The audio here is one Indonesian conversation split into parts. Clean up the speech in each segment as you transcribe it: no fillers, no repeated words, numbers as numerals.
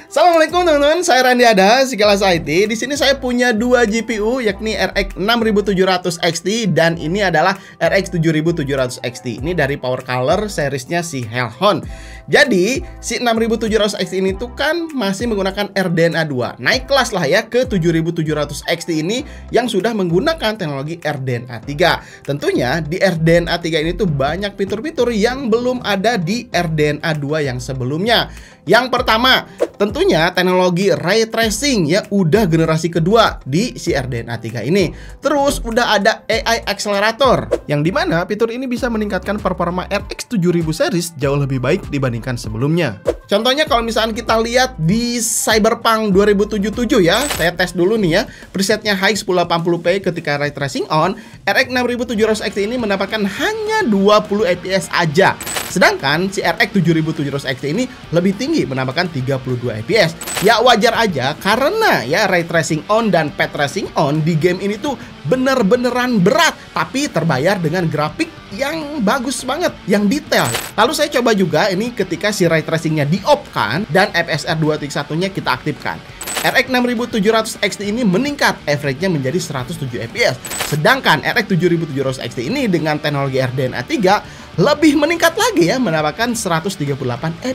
Assalamualaikum teman-teman, saya Randy Ada, Sekilas IT. Di sini saya punya dua GPU, yakni RX 6700 XT dan ini adalah RX 7700 XT. Ini dari Power Color seriesnya si Hellhound. Jadi si 6700 XT ini tuh kan masih menggunakan RDNA 2. Naik kelas lah ya ke 7700 XT ini yang sudah menggunakan teknologi RDNA 3. Tentunya di RDNA 3 ini tuh banyak fitur-fitur yang belum ada di RDNA 2 yang sebelumnya. Yang pertama, tentunya teknologi ray tracing ya udah generasi kedua di si RDNA 3 ini. Terus udah ada AI Accelerator yang dimana fitur ini bisa meningkatkan performa RX 7000 series jauh lebih baik dibandingkan sebelumnya. Contohnya kalau misalnya kita lihat di Cyberpunk 2077 ya, saya tes dulu nih ya, presetnya high 1080p ketika ray tracing on, RX 6700 XT ini mendapatkan hanya 20 fps aja. Sedangkan si RX 7700 XT ini lebih tinggi, menambahkan 32 fps. Ya wajar aja karena ya ray tracing on dan path tracing on di game ini tuh bener-beneran berat, tapi terbayar dengan grafik yang bagus banget, yang detail. Lalu saya coba juga ini ketika si ray tracingnya di-off-kan dan FSR 2.1-nya kita aktifkan. RX 6700 XT ini meningkat, average-nya menjadi 107 fps. Sedangkan RX 7700 XT ini dengan teknologi RDNA 3 lebih meningkat lagi ya, mendapatkan 138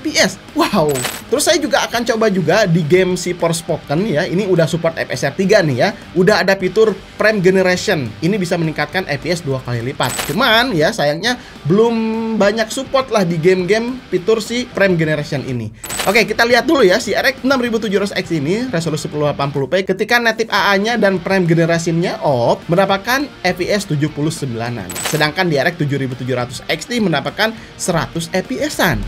fps. Wow. Terus saya juga akan coba juga di game si Forspoken ya. Ini udah support FSR 3 nih ya. Udah ada fitur frame generation. Ini bisa meningkatkan fps 2 kali lipat. Cuman ya sayangnya belum banyak support lah di game-game fitur si frame generation ini. Oke, kita lihat dulu ya si RX 6700 XT ini resolusi 1080p ketika native AA-nya dan frame generation-nya off mendapatkan fps 79-an. Sedangkan di RX 7700 XT mendapatkan 100 fps-an.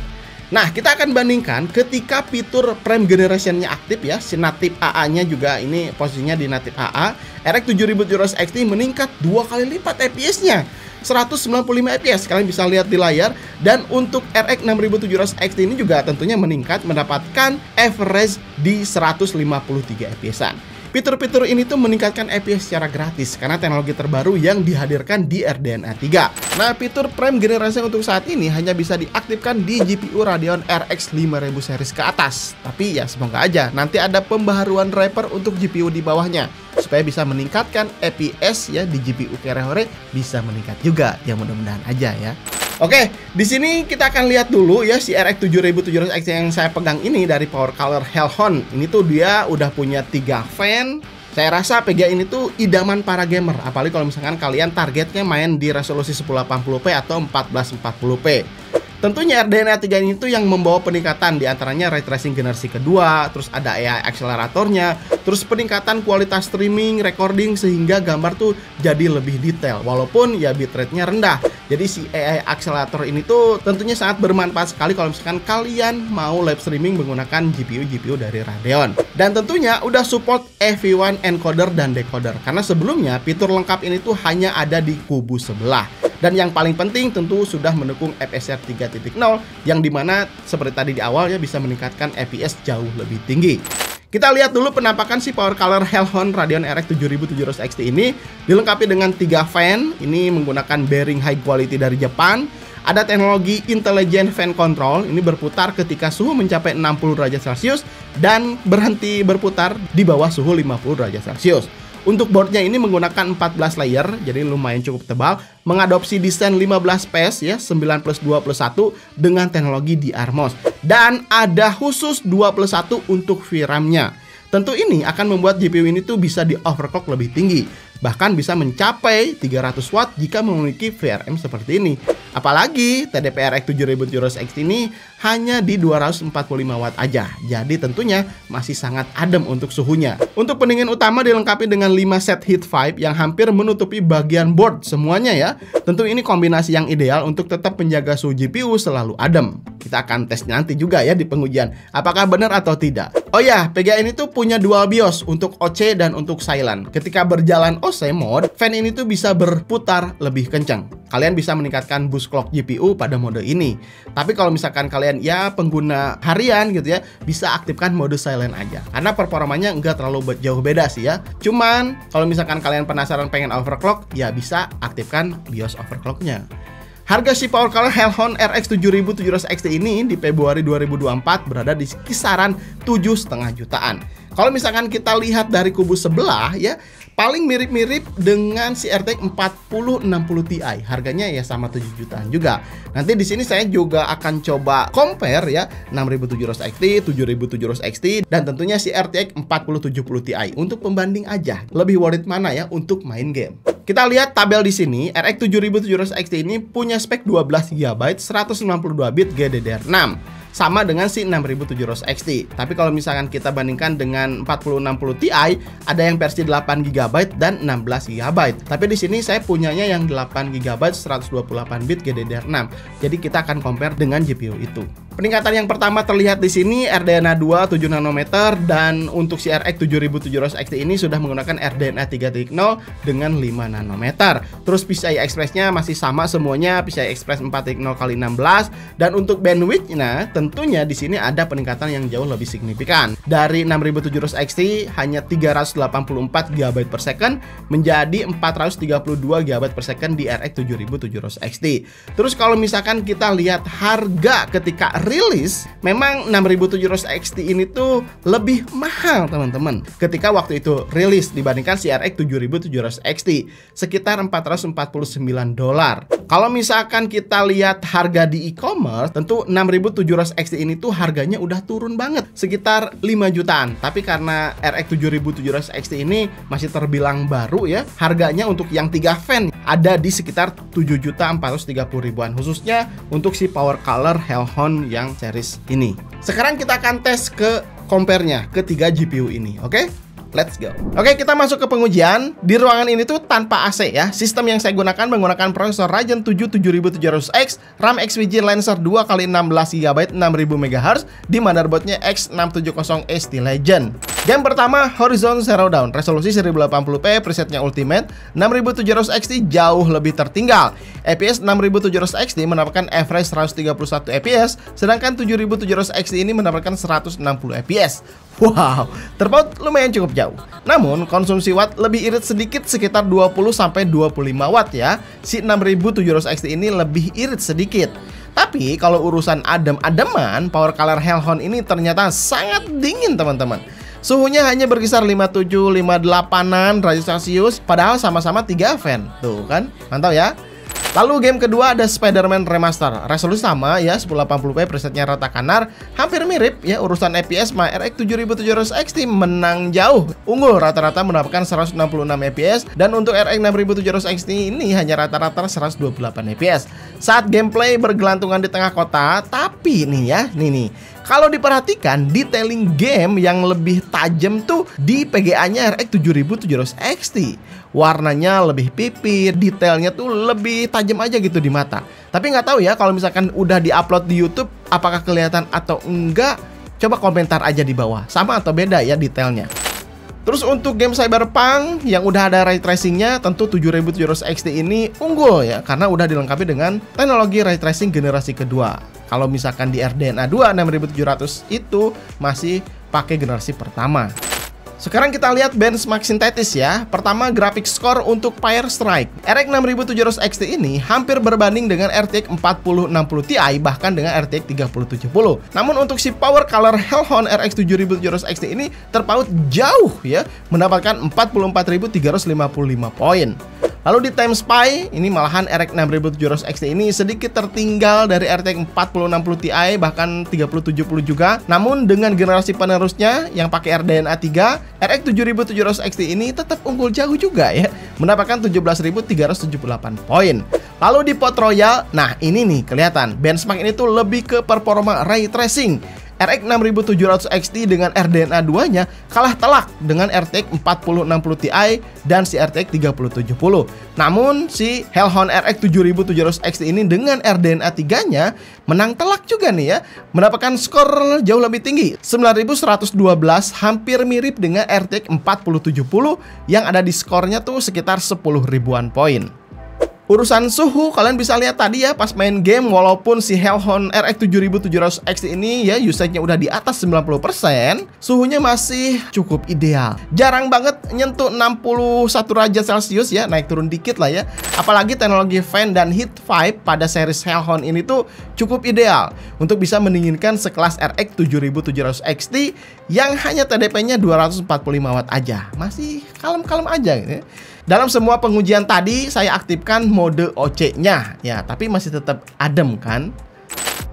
Nah, kita akan bandingkan ketika fitur frame generation-nya aktif ya, si native AA-nya juga ini posisinya di native AA. RX 7700 XT meningkat 2 kali lipat fps-nya. 195 fps, kalian bisa lihat di layar. Dan untuk RX 6700 XT ini juga tentunya meningkat, mendapatkan average di 153 fps-an. Fitur-fitur ini tuh meningkatkan FPS secara gratis karena teknologi terbaru yang dihadirkan di RDNA 3. Nah, fitur frame generasi untuk saat ini hanya bisa diaktifkan di GPU Radeon RX 5000 series ke atas. Tapi ya semoga aja nanti ada pembaharuan driver untuk GPU di bawahnya supaya bisa meningkatkan FPS ya di GPU Kerehore bisa meningkat juga. Ya mudah-mudahan aja ya. Oke, di sini kita akan lihat dulu ya si RX 7700 XT yang saya pegang ini dari Power Color Hellhound. Ini tuh dia udah punya 3 fan. Saya rasa PGA ini tuh idaman para gamer, apalagi kalau misalkan kalian targetnya main di resolusi 1080p atau 1440p. Tentunya RDNA 3 ini tuh yang membawa peningkatan diantaranya ray tracing generasi kedua, terus ada AI Acceleratornya, terus peningkatan kualitas streaming, recording sehingga gambar tuh jadi lebih detail walaupun ya bitrate-nya rendah. Jadi si AI Accelerator ini tuh tentunya sangat bermanfaat sekali kalau misalkan kalian mau live streaming menggunakan GPU dari Radeon. Dan tentunya udah support AV1 encoder dan decoder karena sebelumnya fitur lengkap ini tuh hanya ada di kubu sebelah. Dan yang paling penting tentu sudah mendukung FSR 3.0 yang dimana seperti tadi di awal ya bisa meningkatkan FPS jauh lebih tinggi. Kita lihat dulu penampakan si Power Color Hellhound Radeon RX 7700 XT ini dilengkapi dengan 3 fan. Ini menggunakan bearing high quality dari Jepang. Ada teknologi Intelligent Fan Control, ini berputar ketika suhu mencapai 60 derajat Celcius dan berhenti berputar di bawah suhu 50 derajat Celcius. Untuk boardnya ini menggunakan 14 layer, jadi lumayan cukup tebal, mengadopsi desain 15 PS ya, 9+2+1 dengan teknologi DRMOS. Dan ada khusus 2+1 untuk VRAM-nya. Tentu ini akan membuat GPU ini tuh bisa di overclock lebih tinggi, bahkan bisa mencapai 300 watt jika memiliki VRM seperti ini. Apalagi TDP RX 7700 XT ini hanya di 245 watt aja. Jadi tentunya masih sangat adem untuk suhunya. Untuk pendingin utama dilengkapi dengan 5 set heat pipe yang hampir menutupi bagian board semuanya ya. Tentu ini kombinasi yang ideal untuk tetap menjaga suhu GPU selalu adem. Kita akan tes nanti juga ya di pengujian apakah benar atau tidak. Oh ya, PGA ini tuh punya dual BIOS untuk OC dan untuk silent. Ketika berjalan OC mode, fan ini tuh bisa berputar lebih kencang. Kalian bisa meningkatkan boost clock GPU pada mode ini. Tapi kalau misalkan kalian ya pengguna harian gitu ya, bisa aktifkan mode silent aja. Karena performanya nggak terlalu jauh beda sih ya. Cuman kalau misalkan kalian penasaran pengen overclock, ya bisa aktifkan BIOS overclocknya. Harga si power color Hellhound RX 7700 XT ini di Februari 2024 berada di kisaran 7,5 jutaan. Kalau misalkan kita lihat dari kubu sebelah ya, paling mirip-mirip dengan si RTX 4060 Ti. Harganya ya sama 7 jutaan juga. Nanti di sini saya juga akan coba compare ya 6700 XT, 7700 XT dan tentunya si RTX 4070 Ti untuk pembanding aja. Lebih worth it mana ya untuk main game. Kita lihat tabel di sini, RX 7700 XT ini punya spek 12 GB 192 bit GDDR6. Sama dengan si 6700 XT. Tapi kalau misalkan kita bandingkan dengan 4060 Ti, ada yang versi 8 GB dan 16 GB. Tapi di sini saya punyanya yang 8 GB 128 bit GDDR6. Jadi kita akan compare dengan GPU itu. Peningkatan yang pertama terlihat di sini RDNA 2 7 nanometer dan untuk si RX 7700 XT ini sudah menggunakan RDNA 3.0 dengan 5 nanometer. Terus PCI Express-nya masih sama semuanya, PCI Express 4.0x16 dan untuk bandwidth-nya tentunya di sini ada peningkatan yang jauh lebih signifikan. Dari 6700 XT hanya 384 GB per second menjadi 432 GB per second di RX 7700 XT. Terus kalau misalkan kita lihat harga ketika rilis, memang 6700 XT ini tuh lebih mahal teman-teman ketika waktu itu rilis dibandingkan si RX 7700 XT sekitar $449. Kalau misalkan kita lihat harga di e-commerce, tentu 6700 XT ini tuh harganya udah turun banget sekitar 5 jutaan. Tapi karena RX 7700 XT ini masih terbilang baru ya, harganya untuk yang 3 fan ada di sekitar 7.430.000-an khususnya untuk si power color Hellhound yang series ini. Sekarang kita akan tes ke compare-nya ketiga GPU ini, oke? Let's go. Oke, kita masuk ke pengujian. Di ruangan ini tuh tanpa AC ya. Sistem yang saya gunakan menggunakan prosesor Ryzen 7 7700X, RAM XVG Lancer 2x16GB 6000 MHz di motherboardnya X670 ST Legend. Game pertama Horizon Zero Dawn, resolusi 1080p, presetnya Ultimate. 6700 XT jauh lebih tertinggal. FPS 6700 XT mendapatkan average 131 FPS, sedangkan 7700 XT ini mendapatkan 160 FPS. Wow, terpaut lumayan cukup jauh. Namun konsumsi watt lebih irit sedikit sekitar 20-25 watt ya. Si 6700 XT ini lebih irit sedikit. Tapi kalau urusan adem-ademan, power color Hellhound ini ternyata sangat dingin teman-teman. Suhunya hanya berkisar 57-58an derajat Celcius, padahal sama-sama 3 fan. Tuh kan, mantap ya. Lalu game kedua ada Spider-Man Remaster. Resolusi sama ya, 1080p, presetnya rata kanar, hampir mirip ya. Urusan FPS mah RX 7700 XT menang jauh. Unggul rata-rata mendapatkan 166 FPS dan untuk RX 6700 XT ini hanya rata-rata 128 FPS. Saat gameplay bergelantungan di tengah kota, tapi nih ya, nih. Kalau diperhatikan, detailing game yang lebih tajam tuh di PGA-nya RX 7700 XT. Warnanya lebih pipit, detailnya tuh lebih tajam aja gitu di mata. Tapi nggak tahu ya kalau misalkan udah diupload di YouTube, apakah kelihatan atau enggak? Coba komentar aja di bawah, sama atau beda ya detailnya. Terus untuk game Cyberpunk yang udah ada ray tracingnya, tentu 7700 XT ini unggul ya, karena udah dilengkapi dengan teknologi ray tracing generasi kedua. Kalau misalkan di RDNA 2 6700 itu masih pakai generasi pertama. Sekarang kita lihat benchmark sintetis ya. Pertama, graphic score untuk Fire Strike. RX 6700 XT ini hampir berbanding dengan RTX 4060 Ti, bahkan dengan RTX 3070. Namun untuk si power color Hellhound RX 7700 XT ini terpaut jauh ya, mendapatkan 44.355 poin. Lalu di Time Spy, ini malahan RX 6700 XT ini sedikit tertinggal dari RTX 4060 Ti, bahkan 3070 juga. Namun dengan generasi penerusnya yang pakai RDNA 3, RX 7700 XT ini tetap unggul jauh juga ya, mendapatkan 17.378 poin. Lalu di Pot Royal, nah ini nih kelihatan benchmark ini tuh lebih ke performa ray tracing. RX 6700 XT dengan RDNA 2-nya kalah telak dengan RTX 4060 Ti dan si RTX 3070. Namun si Hellhound RX 7700 XT ini dengan RDNA 3-nya menang telak juga nih ya, mendapatkan skor jauh lebih tinggi 9112, hampir mirip dengan RTX 4070 yang ada di skornya tuh sekitar 10 ribuan poin. Urusan suhu, kalian bisa lihat tadi ya pas main game, walaupun si Hellhound RX 7700 XT ini ya usage-nya udah di atas 90%, suhunya masih cukup ideal. Jarang banget nyentuh 61 derajat Celcius ya, naik turun dikit lah ya. Apalagi teknologi fan dan heat pipe pada series Hellhound ini tuh cukup ideal untuk bisa mendinginkan sekelas RX 7700 XT yang hanya TDP-nya 245 watt aja. Masih kalem-kalem aja gitu ya. Dalam semua pengujian tadi saya aktifkan mode OC-nya ya, tapi masih tetap adem kan.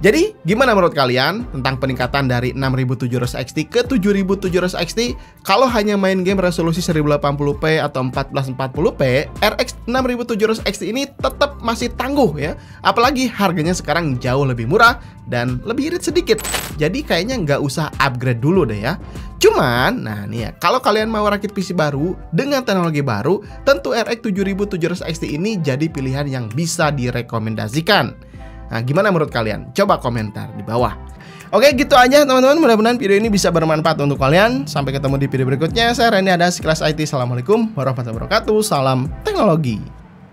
Jadi gimana menurut kalian tentang peningkatan dari 6700 XT ke 7700 XT? Kalau hanya main game resolusi 1080p atau 1440p, RX 6700 XT ini tetap masih tangguh ya. Apalagi harganya sekarang jauh lebih murah dan lebih irit sedikit. Jadi kayaknya nggak usah upgrade dulu deh ya. Cuman, nah nih ya, kalau kalian mau rakit PC baru dengan teknologi baru, tentu RX 7700 XT ini jadi pilihan yang bisa direkomendasikan. Nah, gimana menurut kalian? Coba komentar di bawah. Oke, gitu aja teman-teman. Mudah-mudahan video ini bisa bermanfaat untuk kalian. Sampai ketemu di video berikutnya. Saya Randy Ada, Sekelas IT. Assalamualaikum warahmatullahi wabarakatuh. Salam teknologi.